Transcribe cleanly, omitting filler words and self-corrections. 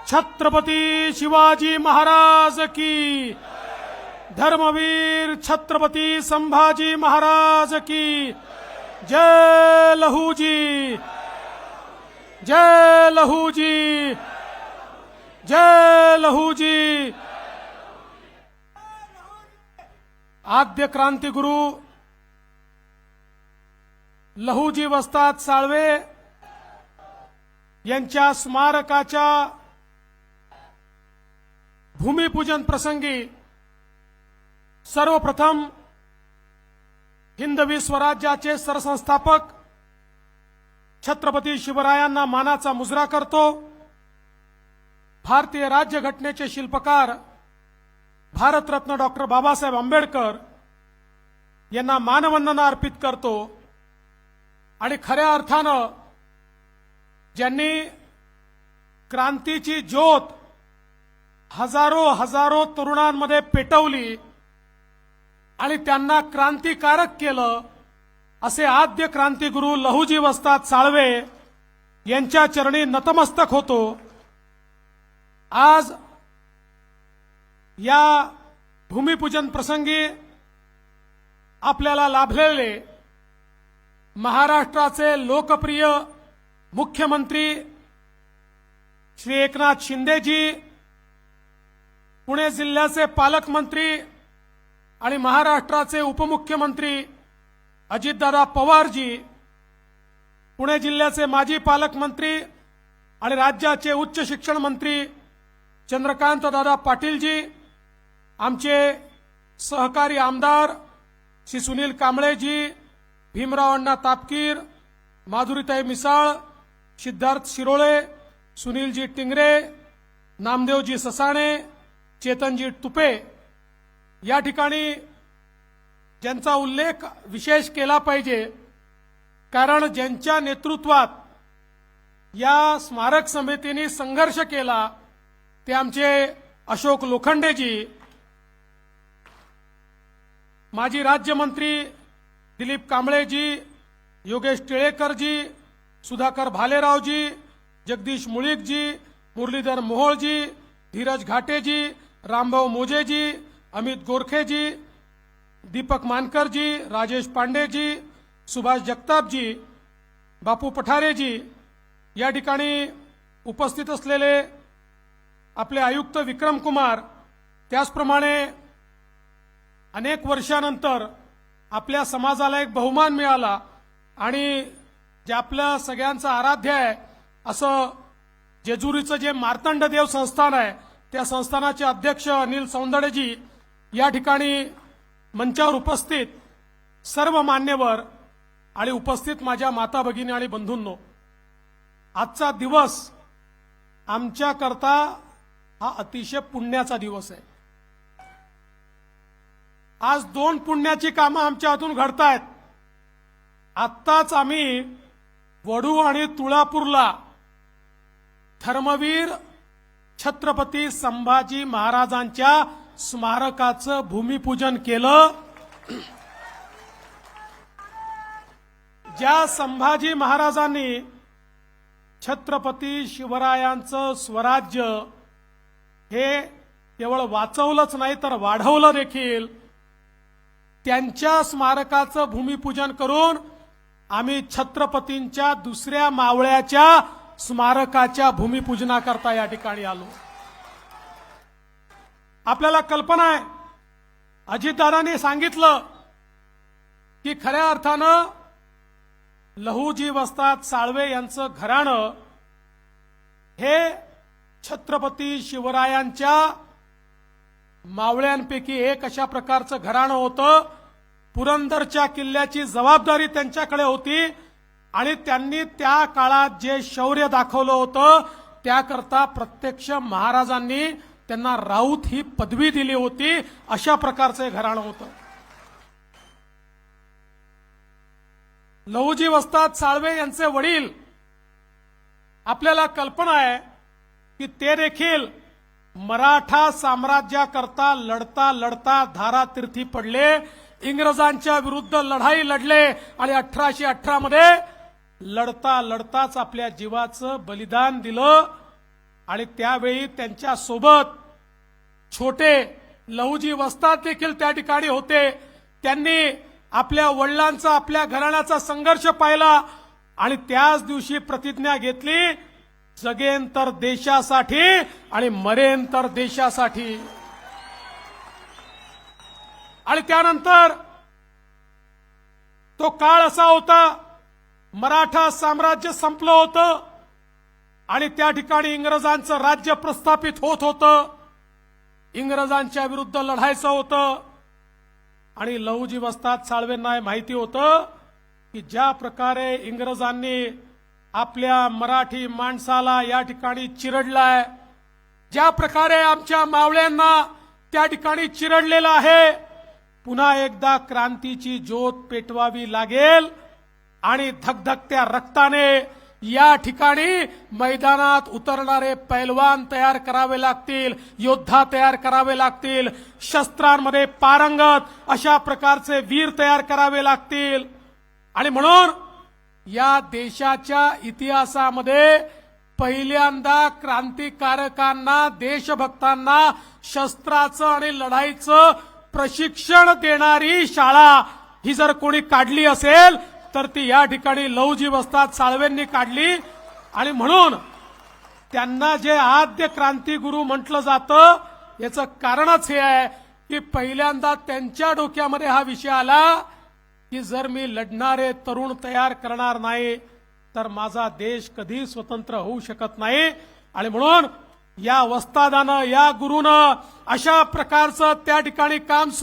छत्रपती शिवाजी महाराज की, धर्मवीर छत्रपती संभाजी महाराज की जय। लहूजी, जय लहूजी, जय लहूजी। आद्य क्रांतिगुरु लहूजी वस्ताद साळवे यांच्या स्मारकाच्या भूमिपूजन प्रसंगी सर्वप्रथम हिंदवी स्वराज्याचे सरसंस्थापक छत्रपती शिवरायांना मानाचा मुजरा करतो। भारतीय राज्यघटनेचे शिल्पकार भारतरत्न डॉक्टर बाबासाहेब आंबेडकर यांना मानवंदना अर्पित करतो आणि खऱ्या अर्थानं ज्यांनी क्रांतीची ज्योत हजारो तरुणांमध्ये पेटवली आणि त्यांना क्रांतिकारक केलं असे आद्य क्रांतिगुरु लहूजी वस्ताद साळवे यांच्या चरणी नतमस्तक होतो। आज या भूमिपूजन प्रसंगी आपल्याला लाभलेले महाराष्ट्राचे लोकप्रिय मुख्यमंत्री श्री एकनाथ शिंदेजी, पुणे जिल्ह्याचे पालकमंत्री आणि महाराष्ट्राचे उपमुख्यमंत्री अजितदादा पवारजी, पुणे जिल्ह्याचे माजी पालकमंत्री आणि राज्याचे उच्च शिक्षण मंत्री चंद्रकांत दादा पाटीलजी, आमचे सहकारी आमदार श्री सुनील कांबळेजी, भीमराव अण्णा तापकीर, माधुरीताई मिसाळ, सिद्धार्थ शिरोळे, सुनीलजी टिंगरे, नामदेवजी ससाणे, चेतनजी तुपे, या ठिकाणी ज्यांचा उल्लेख विशेष केला पाहिजे कारण ज्यांच्या नेतृत्वात या स्मारक समितीने संघर्ष केला ते आमचे अशोक लोखंडेजी, माजी राज्यमंत्री दिलीप कांबळेजी, योगेश टिळेकरजी, सुधाकर भालेरावजी, जगदीश मुळीकजी, मुरलीधर मोहोळजी, धीरज घाटेजी, रामभाऊ मोजेजी, अमित गोरखेजी, दीपक मानकरजी, राजेश पांडेजी, सुभाष जगतापजी, बापू पठारेजी, या ठिकाणी उपस्थित असलेले आपले आयुक्त विक्रम कुमार, त्याचप्रमाणे अनेक वर्षानंतर आपल्या समाजाला एक बहुमान मिळाला आणि जे आपल्या सगळ्यांचं आराध्य आहे असं जेजुरीचं जे मार्तंडदेव संस्थान आहे त्या संस्थानाचे अध्यक्ष अनिल सौंदडेजी, या ठिकाणी मंचावर उपस्थित सर्व मान्यवर आणि उपस्थित माझ्या माता भगिनी आणि बंधूंनो, आजचा दिवस आमच्याकरता हा अतिशय पुण्याचा दिवस आहे। आज दोन पुण्याची कामं आमच्या हातून घडतायत। आत्ताच आम्ही वडू आणि तुळापूरला धर्मवीर छत्रपती संभाजी महाराजांच्या स्मारकाचं भूमिपूजन केलं। ज्या संभाजी महाराजांनी छत्रपती शिवरायांचं स्वराज्य हे केवळ वाचवलंच नाही तर वाढवलं देखील, त्यांच्या स्मारकाचं भूमिपूजन करून आम्ही छत्रपतींच्या दुसऱ्या मावळ्याच्या स्मारकाच्या भूमिपूजनाकरता या ठिकाणी आलो। आपल्याला कल्पना आहे, अजितदादांनी सांगितलं की खऱ्या अर्थानं लहूजी वस्ताद साळवे यांचं घराणं हे छत्रपती शिवरायांच्या मावळ्यांपैकी एक अशा प्रकारचं घराणं होतं। पुरंदरच्या किल्ल्याची जबाबदारी त्यांच्याकडे होती आणि त्यांनी त्या काळात जे शौर्य दाखवलं होतं त्याकरता प्रत्यक्ष महाराजांनी त्यांना राऊत ही पदवी दिली होती। अशा प्रकारचं हे घराणं होतं। लहूजी वस्ताद साळवे यांचे वडील, आपल्याला कल्पना आहे की ते देखील मराठा साम्राज्याकरता लढता लढता धारातीर्थी पडले, इंग्रजांच्या विरुद्ध लढाई लढले आणि 1818 मध्ये लढता लढताच आपल्या जीवाचं बलिदान दिलं आणि त्यावेळी त्यांच्या सोबत छोटे लहुजी वस्ताद देखील त्या ठिकाणी होते. त्यांनी आपल्या वडिलांचा आपल्या घराण्याचा संघर्ष पाहिला आणि त्याच दिवशी प्रतिज्ञा घेतली, जगेन तर देशासाठी आणि मरेन तर देशासाठी. आणि त्यानंतर तो काळ असा होता, मराठा साम्राज्य संपलं होतं आणि त्या ठिकाणी इंग्रजांचं राज्य प्रस्थापित होत होतं. इंग्रजांच्या विरुद्ध लढायचं होतं आणि लहुजी वस्ताद साळवेंना माहिती होतं की ज्या प्रकारे इंग्रजांनी आपल्या मराठी माणसाला या ठिकाणी चिरडलाय, ज्या प्रकारे आमच्या मावळ्यांना त्या ठिकाणी चिरडलेलं आहे, पुन्हा एकदा क्रांतीची ज्योत पेटवावी लागेल आणि धगधगत्या रक्ताने या ठिकाणी मैदानात उतरणारे पैलवान तयार करावे लागतील, योद्धा तयार करावे लागतील, शस्त्रांमध्ये पारंगत अशा प्रकारचे वीर तयार करावे लागतील. आणि म्हणून या देशाच्या इतिहासामध्ये पहिल्यांदा क्रांतिकारकांना, देशभक्तांना शस्त्राचं आणि लढाईचं प्रशिक्षण देणारी शाळा ही जर कोणी काढली असेल तर ती या ठिकाणी लहुजी वस्ताद साळवेंनी काढली. आणि म्हणून त्यांना जे आद्य क्रांतिगुरू म्हटलं जातं याचं कारणच हे आहे की पहिल्यांदा त्यांच्या डोक्यामध्ये हा विषय आला की जर मी लढणारे तरुण तयार करणार नाही तर माझा देश कधी स्वतंत्र होऊ शकत नाही. आणि म्हणून या वस्तादानं, या गुरुनं अशा प्रकारचं त्या ठिकाणी काम